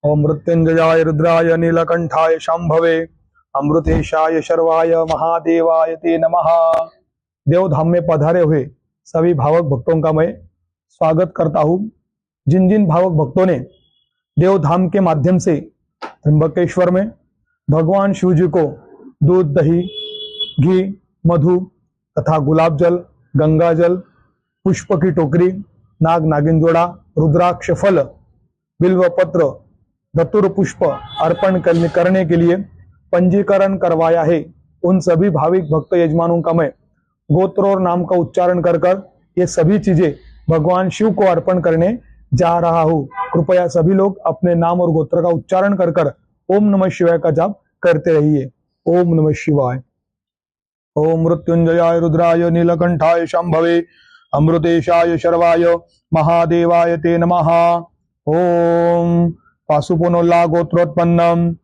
ओम मृत्युंजयाय रुद्राय नीलकंठाय शांभवे अमृतेशाय शर्वाय महादेवाय ते नमः। देवधाम में पधारे हुए सभी भावक भक्तों का मैं स्वागत करता हूँ। जिन जिन भावक भक्तों ने देवधाम के माध्यम से त्र्यंबकेश्वर में भगवान शिव जी को दूध, दही, घी, मधु तथा गुलाब जल, गंगा जल, पुष्प की टोकरी, नाग नागिन जोड़ा, रुद्राक्ष फल, बिल्व पत्र, धतुर पुष्प अर्पण करने के लिए पंजीकरण करवाया है, उन सभी भाविक भक्त यजमानों का मैं गोत्र और नाम का उच्चारण कर कर ये सभी चीजें भगवान शिव को अर्पण करने जा रहा हूँ। कृपया सभी लोग अपने नाम और गोत्र का उच्चारण कर कर ओम नमः शिवाय का जाप करते रहिए। ओम नमः शिवाय। ओम मृत्युंजयाय रुद्राय नीलकंठाय शंभवे अमृतेशाय शर्वाय महादेवाय ते नमः। ओम पाशुपुनोल्ला गोत्रोत्पन्नम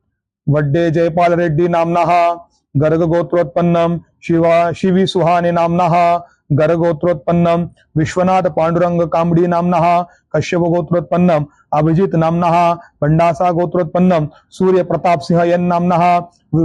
वड्डे जयपाल रेड्डी नामनः गर्ग गोत्रोत्पन्नम शिवी सुहाने नामनः गर्ग गोत्रोत्पन्नम विश्वनाथ पांडुरंग कामड़ी नामनः कश्यप गोत्रोत्पन्नम अभिजित नामनः भंडासा गोत्रोत्पन्नम सूर्य प्रताप सिंह यन नामनः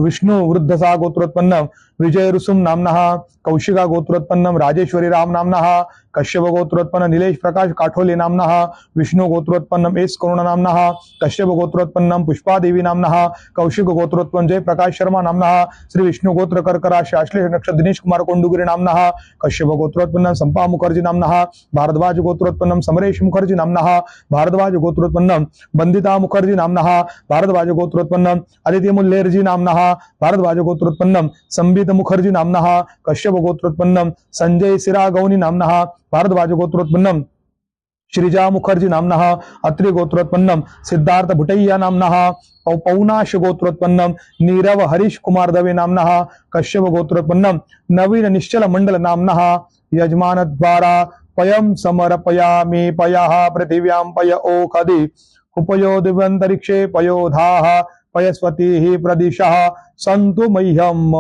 विष्णु वृद्धसा गोत्रोत्पन्नम विजय रुसुम नामनः कौशिका गोत्रोत्पन्नम राजेश्वरी राम नामनः कश्यप गोत्रोत्पन्न नीलेश प्रकाश काठोले नामनः विष्णु गोत्रोत्पन्नम एस करुण नामनः कश्यप गोत्रोत्पन्नम पुष्पादेवी नामनः कौशिक गोत्रोत्पन्न जय प्रकाश शर्मा नामनः श्री विष्णु गोत्र कर्क राशि आश्लेष नक्षत्र दिनेश कुमार कोंडुगिरी नामनः कश्यप गोत्रोत्पन्नम संपा मुखर्जी नामनः भारद्वाज गोत्रोत्पन्नम समरेश मुखर्जी नामनः भारद्वाज गोत्रोत्पन्नम बंदिता मुखर्जी नामनः भारद्वाज गोत्रोत्पन्नम आदित्य मुल्लेरजी नामनः भारद्वाज गोत्रोत्पन्नम संबित मुखर्जी नामनः कश्यप गोत्रोत्पन्नम संजय सिरा गौनी नामनः भारद्वाज गोत्रोत्पन्नम श्रीजा मुखर्जी नामनः अत्रि गोत्रोत्पन्नम सिद्धार्थ भुटैया नामनः पौनाश गोत्रोत्पन्नम नीरव हरीश कुमार दवे नामनः कश्यप गोत्रोत्पन्नम नवीन निश्चल मंडल नामनः यजमान द्वारा पयम समर्पयामि पयः पृथिव्यां पय ओखदि उपयो दिव्यंतरिक्षे पयोधाः पयस्वती प्रदिशः सन्तु मह्यम्।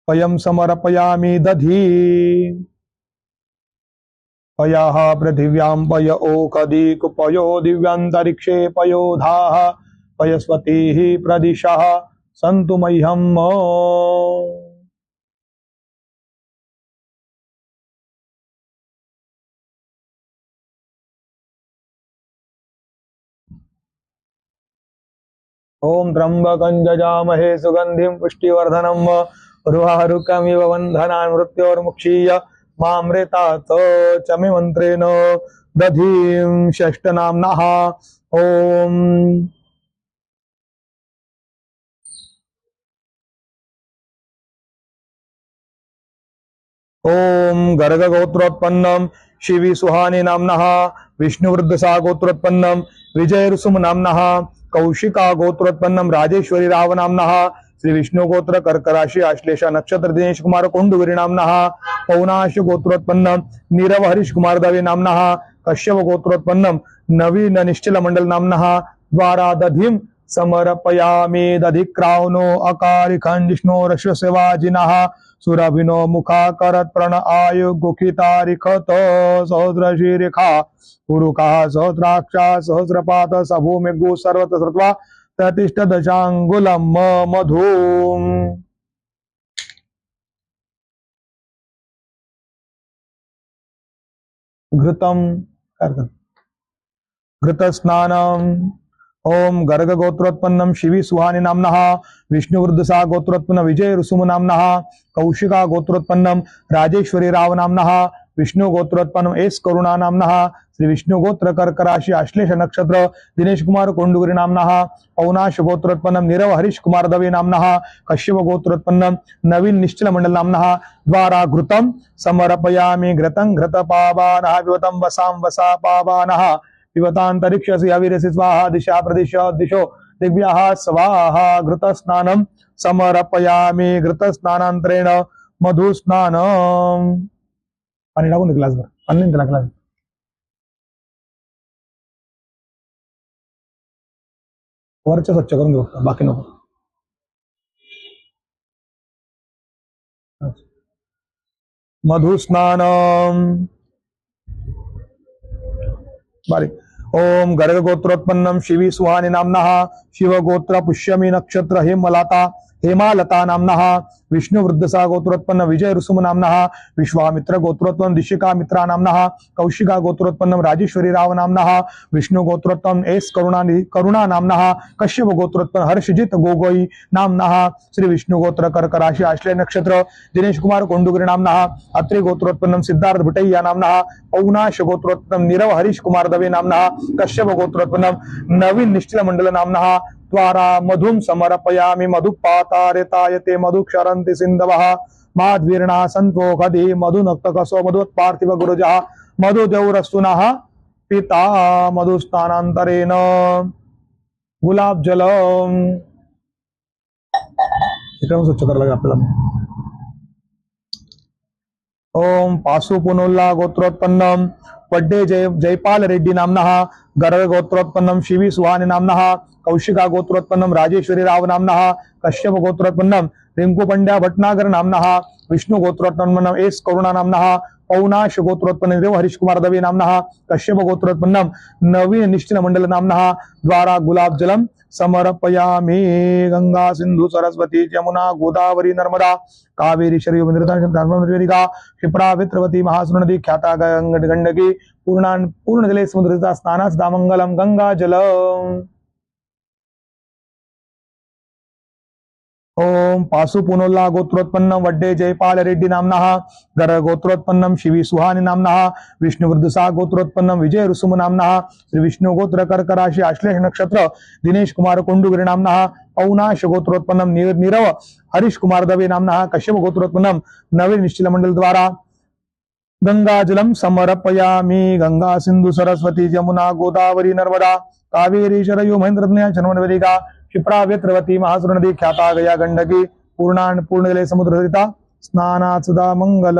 पयम समर्पयामि दधी पयः पृथिव्यां पय ओखदि कुपयो दिव्यंतरिक्षे पयोधाः पयस्वती प्रदिशः सन्तु मह्यम्। ओम त्र्यंबकं यजामहे सुगंधिं पुष्टिवर्धनम् उर्वारुकमिव बन्धनान् मृत्योर्मुक्षीय मामृतात् च मे मन्त्रेण दधीं षष्ठनाम्नः। ओम गर्ग गोत्रोत्पन्नम शिवी सुहानी नामनः विष्णुवृद्धसा गोत्रोत्पन्नम विजय रुसुम नामनः कौशिका गोत्रोत्पन्नम राजेश्वरी राव नामनः श्री विष्णु गोत्र कर्क राशि आश्लेषा नक्षत्र दिनेश कुमार कोंडुगिरी नामनः पौनाश गोत्रोत्पन्नम नीरव हरीश कुमार दवे नामनः कश्यप गोत्रोत्पन्नम नवीन निश्चल मंडल नामनः द्वारा दधिम समर्पयामि दधिक्रावनो अकारिखं जिष्णो रश्वसेवाजिनः सुरभिनो मुखा करत प्रण आयु गुखितारिखत सहस्रशीरेखा पुरुका सहस्राक्षा सहस्रपात सभूमि गु सर्वत सर्वा प्रतिष्ठ दशांगुलम मधु। घृतम घृत स्नानम। ओम गर्ग गोत्रोत्पन्नम शिवी सुहानी नामनः विष्णुवृद्धसा गोत्रोत्पन्न विजय रुसुम नामनः कौशिका गोत्रोत्पन्नम राजेश्वरी राव नामनः विष्णु गोत्रोत्पन्नम एस करुणा नामनः श्री विष्णु गोत्र कर्क राशि आश्लेष नक्षत्र दिनेश कुमार कोंडुगिरी नामनः पौनाश गोत्रोत्पन्नम नीरव हरीश कुमार दवे नामनः कश्यप गोत्रोत्पन्नम नवीन निश्चल मंडल नामनः द्वारा घृतम समर्पयामि घृतं घृत पावानः विवतं वसां वसा पावानः पिबतांतरिक्षसि अविरसि स्वाहा दिशा प्रदिश दिशो दिव्याः स्वाहा घृत स्नानं समर्पयामि घृत स्नानांतरेण मधु स्नानम। पाणी टाकून ग्लासभर पाणी नाही त्याला ग्लास वरचं स्वच्छ करून घेऊ बाकी नको। मधुस्नानम बारीक ओम गर्ग गोत्रोत्पन्नम शिवी सुहानी नामनः शिवगोत्र पुष्यमी नक्षत्र हेमलता हेमालता नामनः विष्णु वृद्धसा गोत्रोत्पन्न विजय ऋसुम नामनः विश्वामित्र गोत्रोत्पन्न दिशिका मित्रा नामनः कौशिका गोत्रोत्पन्नम राजेश्वरी राव नामनः विष्णु गोत्रोत्पन्न एस करुणा नामनः कश्यप गोत्रोत्पन्न हर्षजित गोगोई नामनः श्री विष्णु गोत्र कर्क राशि आश्लेष नक्षत्र दिनेश कुमार कोंडुगिरी नामनः अत्रि गोत्रोत्पन्नम सिद्धार्थ भुटैया नामनः पौनाश गोत्रोत्पन्नम नीरव हरीश कुमार दवे नामनः कश्यप गोत्रोत्पन्नम नवीन निश्चल मंडल नामनः द्वारा मधुम समर्पयामि मधुपातारेतायते मधुक्षरन्ति सिन्धवः माध्वीर्णा सन्तो गदि मधुनक्तकसो मधुत्पार्थिव गुरुजः मधुदेवरस्तुनः पिता मधुस्नानान्तरेण गुलाब जल एकदम स्वच्छ करायला लागेल आपल्याला ओम पाशुपुनुल्ला गोत्रोत्पन्नम वड्डे जयपाल रेड्डी नामनः गर्ग गोत्रोत्पन्नम शिवी सुहानी नामनः कौशिका गोत्रोत्पन्नम राजेश्वरी राव नामनः कश्यप गोत्रोत्पन्नम रिंकू पंड्या भटनागर नामनः विष्णु गोत्रोत्पन्नम एस करुणा नामनः पौनाश गोत्रोत्पन्न देव हरीश कुमार दवे नामनः कश्यप गोत्रोत्पन्नम नवीन निश्चल मंडल नामनः द्वारा गुलाब जलम समर्पयामि गंगा सिंधु सरस्वती यमुना गोदावरी नर्मदा कावेरी शरीर क्षिप्रा वित्रवती महासुर ख्याता गंडकी पूर्ण जले समुद्र स्नान सदा मंगलम गंगा जल ओम पाशुपुनोल्ला गोत्रोत्पन्नम वड्डे जयपाल रेड्डी नामनः गर्ग गोत्रोत्पन्नम शिवी सुहानी नामनः विष्णुवृद्धसा गोत्रोत्पन्नम विजय ऋसुम नामनः श्री विष्णु गोत्र कर्क राशि आश्लेष नक्षत्र दिनेश कुमार कोंडुगिरी नामनः पौनाश गोत्रोत्पन्नम नीरव हरीश कुमार दवे नामनः कश्यप गोत्रोत्पन्नम नवीन निश्चल मंडल द्वारा गंगा जलम समर्पयामि गंगा सिंधु सरस्वती यमुना गोदावरी नर्मदा कावेरी शरयू महेंद्र चन्मनवेदिका क्षिप्रा व्यत्रवती महासुर नदी ख्याता गया गंडकी पूर्ण जले समुद्र सरिता स्नानात् सदा मंगल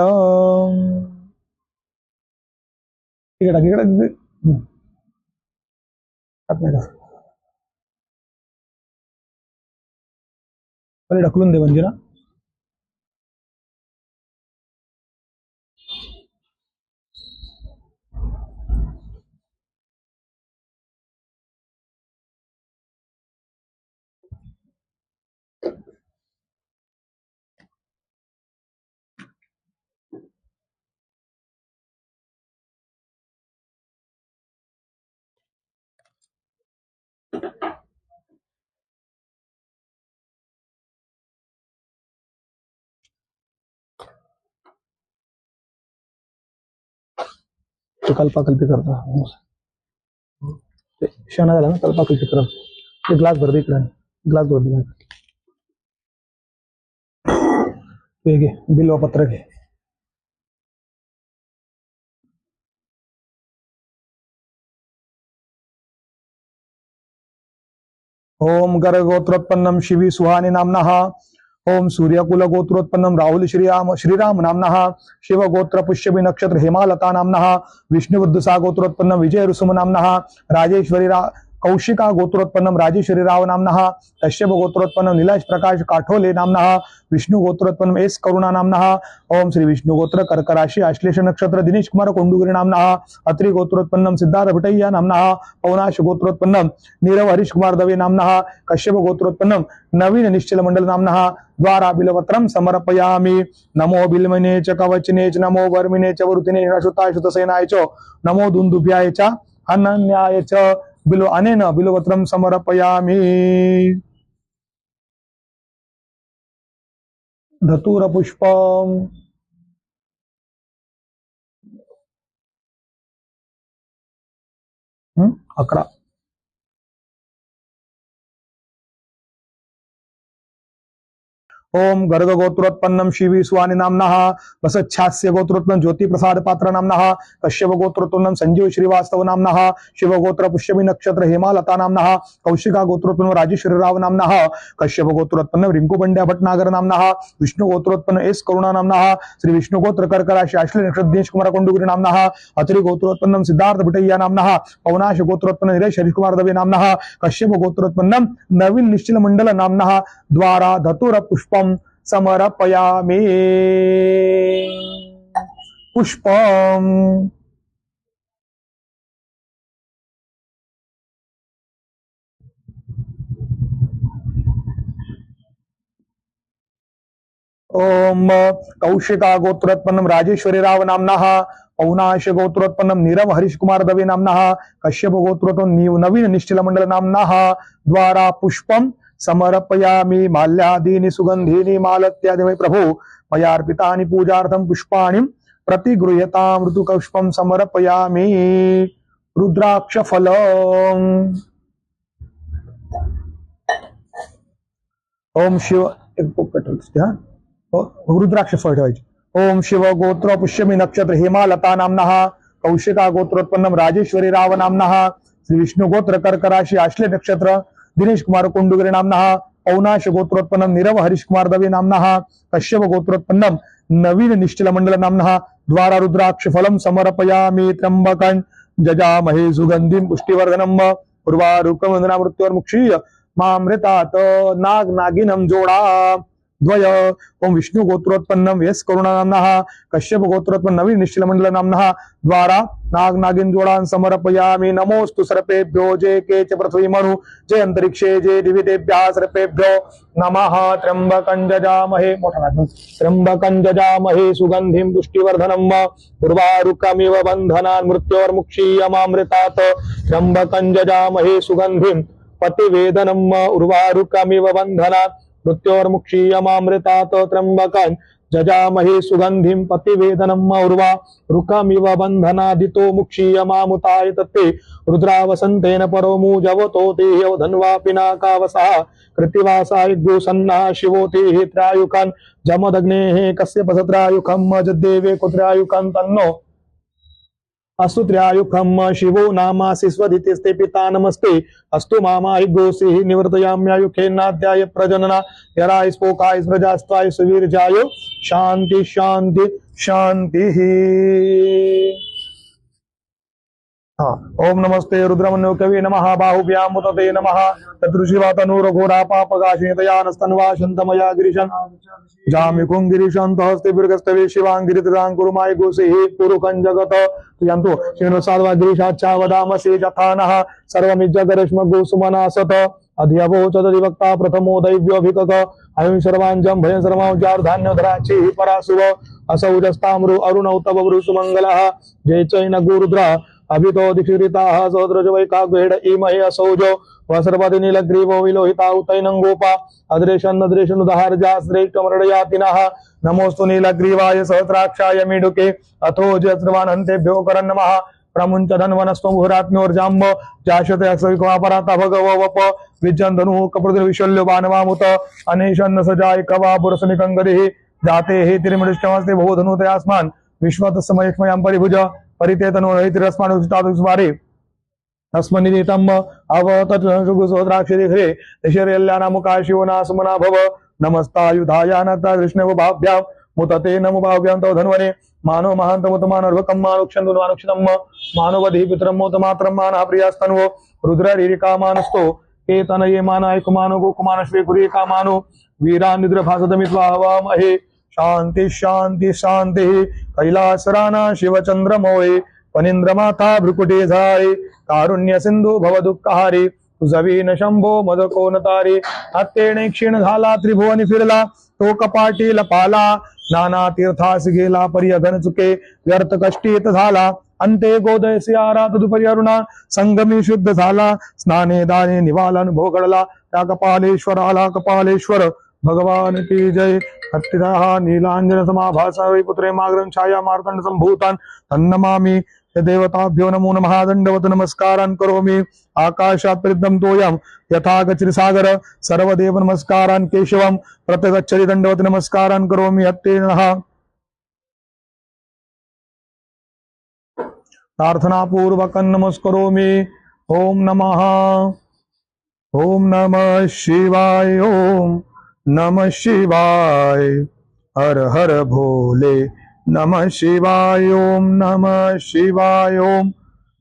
ढकलून दे म्हणजे ना तो कल्पाकल्पी करता क्षणा झाला ना कल्पाकल्पी करत ग्लास भर दे इकडे ग्लास भर दे घे बिल्वपत्र घे ओम गर्ग गोत्रोत्पन्नम शिवी सुहानी नामनः ओम सूर्यकुल गोत्रोत्पन्नम राहुल श्रीराम नामनः शिव गोत्र पुष्यमी नक्षत्र हेमालता नामनः विष्णुवृद्धसा गोत्रोत्पन्नम विजय ऋसुम नामनः राजेश्वरी कौशिका गोत्रोत्पन्नम राजेश्वरी राव नामनः कश्यप गोत्रोत्पन्नम नीलाश प्रकाश काठोले नामनः विष्णु गोत्रोत्पन्नम एस करुणा नामनः ओम श्री विष्णु गोत्र कर्क राशि आश्लेष नक्षत्र दिनेश कुमार कोंडुगिरी नामनः अत्रि गोत्रोत्पन्नम सिद्धार्थ भुटैया नामनः पौनाश गोत्रोत्पन्नम नीरव हरीश कुमार दवे नामनः कश्यप गोत्रोत्पन्नम नवीन निश्चल मंडल नामनः द्वारा बिलवत्रम समर्पयामि नमो बिल्मने च कवचने च नमो वर्मिने च वरुतिने श्रुताय श्रुतसेनाय च नमो दुन्दुभ्याय च अनन्याय च बिलो अनेन बिलवत्रम समर्पयामि धतूर पुष्पम 11 ओम गर्ग गोत्रोत्पन्नम शिवी स्वानि नामनः वसच्छास्य गोत्रोत्पन्न ज्योति प्रसाद पात्र नामनः कश्यप गोत्रोत्पन्नम संजीव श्रीवास्तव नामनः शिव गोत्र पुष्यमी नक्षत्र हेमालता नामनः कौशिका गोत्रोत्पन्न राजेश्वरी राव नामनः कश्यप गोत्रोत्पन्न रिंकू पंड्या भटनागर नामनः विष्णु गोत्रोत्पन्न एस करुणा नामनः श्री विष्णु गोत्र कर्क राशि आश्लेष नक्षत्र दिनेश कुमार कोंडुगिरी नामनः अत्रि गोत्रोत्पन्नम सिद्धार्थ भुटैया नामनः पौनाश गोत्रोत्पन्न निरेश हरीश कुमार दवे नामनः कश्यप गोत्रोत्पन्नम नवीन निश्चल मंडल नामनः द्वारा धतुर पुष्पम समर्पयामि पुष्पम। ओम कौशिका गोत्रोत्पन्नम राजेश्वरी राव नामनः, पौनाश गोत्रोत्पन्नम नीरव हरीश कुमार दवे नामनः, कश्यप गोत्रोत्पन्न नवीन निश्चल मंडल नामनः द्वारा पुष्पम समर्पयामि माल्यादीनि सुगंधीनि मालत्यादि प्रभो मया अर्पितानि पूजार्थं पुष्पाणि प्रतिगृह्यतां ऋतुपुष्पं समर्पयामि। रुद्राक्ष फलम। ओम शिव रुद्राक्ष फळ ठेवायचे। ओम शिव गोत्र पुष्यमी नक्षत्र हेमालता नामनः, कौशिका गोत्रोत्पन्नम राजेश्वरी राव नामनः, श्री विष्णु गोत्र कर्क राशि आश्ले नक्षत्र दिनेश कुमार कुंडुगरे नामनः, पौनाश गोत्रोत्पन्नम नीरव हरीश कुमार दवे नामनः, कश्यप गोत्रोत्पन्नम नवीन निश्चल मंडल नामनः द्वारा रुद्राक्ष फलम समर्पयामि। त्र्यंबकं जजामहे सुगंधिं पुष्टिवर्धनम् उर्वारुकं वंदनामृत्योर्मुक्षीय मामृतात नाग नागिनं जोडा द्वय। ओम विष्णु गोत्रोत्पन्नम यस करुणा नामनः, कश्यप गोत्रोत्पन्न नवीन निश्चल मंडल नामनः द्वारा नाग नागिन जोडान समर्पयामि। नमोस्तु सर्पेभ्यो जे केच पृथ्वी मनु जे अंतरिक्षे जे दिवितेभ्यः सर्पेभ्यो नमः। त्र्यंबकं जजामहे त्र्यंबकं जजामहे सुगंधिं पुष्टिवर्धनम् उर्वारुकमिव बन्धनान् मृत्योर्मुक्षीयमामृतात्। त्र्यंबकं जजामहे सुगंधिं पतिवेदनम् उर्वारुकमिव बन्धनात् मृत्योर्मुक्षीयमामृतात्। त्र्यंबकं जजामहे सुगंधिं पतिवेदनम् उर्वारुकमिव बन्धनादितो मुक्षीयमामुताय तत्ते रुद्रावसन्तेन परो मुजवतो तेह्यो धन्वा पिनाकावसः कृतिवासाय द्योसन्नः शिवो तेः त्रायुकान् जमदग्नेः कस्य पसत्रायुकम् जद्देवे कुत्रायुकं तन्नो अस्तु त्रयायुखम शिवो नामासि स्वधितिस्ते पिता नमस्ते अस्तु मामाहि गोसीहि निवर्तयाम्यायुखेन्नाद्याय प्रजनना यराय स्पोकाय प्रजास्त्वाय सुवीर्जाय शांति शांति शांति। ओम नमस्ते रुद्रमन्यो कवे नमः बाहुभ्यां मुतते नमः तदृशिवातनूरघोरा पापगाशितयानस्तन्वा शन्तमया गिरिशन् जामिकुं गिरिशन्त हस्ते बिर्गस्तवे शिवाङ्गिरितदां कुरुमाय गोसेः पुरुखं जगत यन्तु श्रीनो साध्वा गिरिशाच्छा वदामसे यथानः सर्वमिज्जगरश्म गोसुमनासत अधियवोचदधिवक्ता प्रथमो दैव्योऽभिकक अयं सर्वाञ्जं भयं सर्वाञ्जार्धान्यधराचिः परासुव असौजस्ताम्रो अरुणौ तव वृषुमङ्गलः जय चैन गुरुद्रा अभितो दीक्षिताः सहोदरज वैकाग्वेड इमहे असौजो वसर्पति नीलग्रीवो विलोहिता उतैनं गोपा अद्रेशन अद्रेशन उदाहरजा श्रेष्ठमरडयातिनः नमोस्तु नीलग्रीवाय सहस्राक्षाय मीडुके अथो जस्रवानन्तेभ्यो करन् नमः प्रमुञ्च धन्वनस्त्वं मुहुरात्म्योर्जाम्ब जाशते अक्षविकमापराता भगवप विज्जन्धनुः कप्रतिर्विशल्यो बाणवामुत अनेशन्न सजाय कवा पुरसनिकङ्गरिः जाते हे तिरिमृष्टमस्ते बहुधनुतयास्मान् विश्वतस्मयक्ष्मयां परिभुज परिते तनुरहितिरस्मानुस्तादुस्वारे अस्मनिदितम् अवतत्सुगुसोद्राक्षिरिघ्रे निशर्यल्यानामुका शिवनासुमना भव नमस्तायुधायानता कृष्णवभाभ्यां मुतते नमुभाभ्यां तव धन्वने मानो महान्तमुतमानर्वकं मानुक्षन्दुमानुक्षितम् मानवधि पितरं मोतमात्रं मानः प्रियास्तन्वो रुद्ररीरिकामानस्तो केतनये मानाय कुमानो गोकुमानश्वे कुरीकामानो वीरान्निद्रभासदमित्वा हवामहे शांति शांति शांति। कैलासराना शिवचंद्रमोये फणीन्द्रमाता भ्रुकुटे झाये कारुण्य सिंधु भव दुःखहारी तुझवीन शंभो मदकोनतारी हत्तेने क्षीण झाला त्रिभुवनी फिरला तो कपाटी लपाला नाना तीर्थास गेला पर्यघन चुके व्यर्थ कष्टीत झाला अंते गोदय सियारा तदुपरी अरुणा संगमी शुद्ध झाला स्नाने दाने निवाला अनुभव घडला त्या कपालेश्वर आला कपालेश्वर भगवान की जय। हत्तिदाः नीलांजन समाभासा पुत्रे माग्रं छाया मार्तंड संभूतान् तन्नमामि देवताभ्यो नमो नमः दंडवत नमस्कारान् करोमि आकाशात् परिद्धं तोयं यथा गच्छति सागर सर्वदेव नमस्कारान् केशवं प्रत्यगच्छति दंडवत नमस्कारान् करोमि हत्ते नमः। प्रार्थना पूर्वकं नमस्करोमि। ओम नमः शिवाय ओम नमः शिवाय हर हर भोले नमः शिवाय ओम नमः शिवाय ओम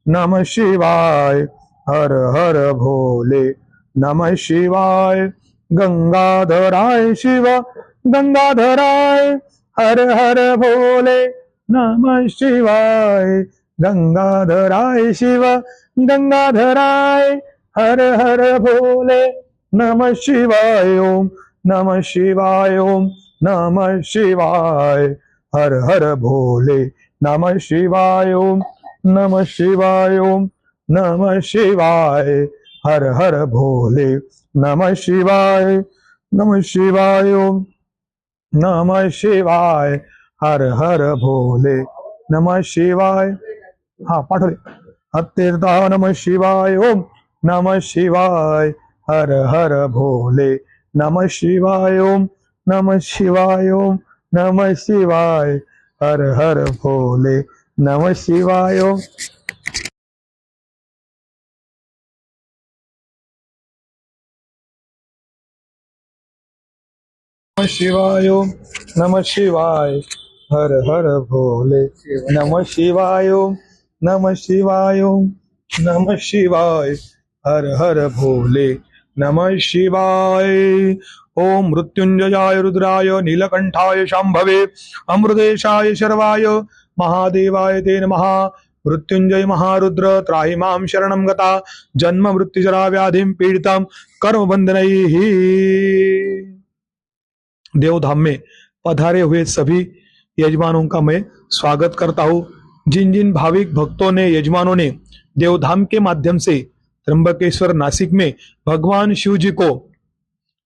नमः शिवाय हर हर भोले नमः शिवाय गंगाधराय शिव गंगाधराय हर हर भोले नमः शिवाय गंगाधराय शिव गंगाधराय हर हर भोले नमः शिवाय ओम नमः शिवाय ओम नमः शिवाय हर हर भोले नमः शिवाय ओम नमः शिवाय ओम नमः शिवाय हर हर भोले नमः शिवाय ओम नमः शिवाय हर हर भोले नमः शिवाय हा पाठवले अत्यर्था नमः शिवाय ओम नमः शिवाय हर हर भोले नमः शिवाय ओम नमः शिवाय ओम नमः शिवाय हर हर भोले नमः शिवाय ओम नमः शिवाय ओम नमः शिवाय हर हर भोले नमः शिवाय ओम नमः शिवाय ओम नमः शिवाय हर हर भोले नमः शिवाय ओम मृत्युंजयाय रुद्राय नीलकंठाय शांभवे अमृतेशाय शर्वाय महादेवाय ते नमः मृत्युंजय महारुद्र त्राहि मां शरणं गता जन्म मृत्युजरा व्याधिं पीडितां कर्मबंधनैः। देवधाम में पधारे हुए सभी यजमानों का मैं स्वागत करता हूँ। जिन जिन भाविक भक्तों ने यजमानों ने देवधाम के माध्यम से त्र्यंबकेश्वर नासिक में भगवान शिव जी को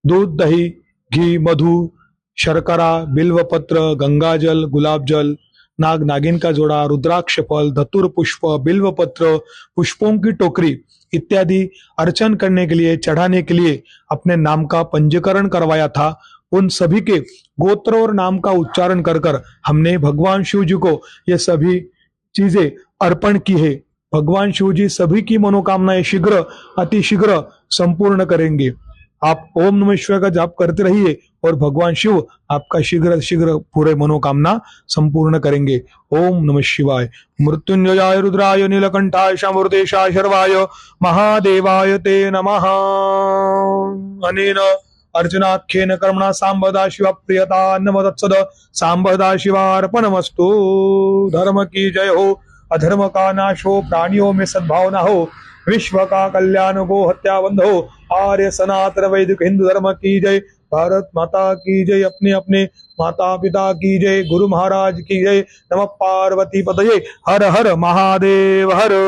दूध दही घी मधु शर्करा बिल्वपत्र गंगाजल गुलाब जल नाग नागिन का जोड़ा रुद्राक्ष फल धतुर पुष्प बिल्वपत्र पुष्पों की टोकरी इत्यादि अर्चन करने के लिए चढ़ाने के लिए अपने नाम का पंजीकरण करवाया था। उन सभी के गोत्र और नाम का उच्चारण कर कर हमने भगवान शिव जी को ये सभी चीजें अर्पण की है। भगवान शिव जी सभी की मनोकामनाएं शीघ्र अतिशीघ्र संपूर्ण करेंगे। आप ओम नमः शिवाय का जाप करते रहिए और भगवान शिव आपका शीघ्र शीघ्र पूरे मनोकामना संपूर्ण करेंगे। ओम नमः शिवाय। मृत्युंजयाय रुद्राय नीलकंठाय शामृतेशाय शर्वाय महादेवाय ते नमः। अनेन अर्चनाख्येन कर्मणा सांबदा शिव प्रियता नमदत्सद सांबदा शिवार्पणमस्तु। धर्म की जय हो अधर्म का नाश हो प्राणियों में सद्भावना हो विश्व का कल्याण गो हत्या बंद हो आर्य सनातन वैदिक हिंदू धर्म की जय। भारत माता की जय। अपने अपने माता पिता की जय। गुरु महाराज की जय। नमः पार्वती पतये। हर हर महादेव हर।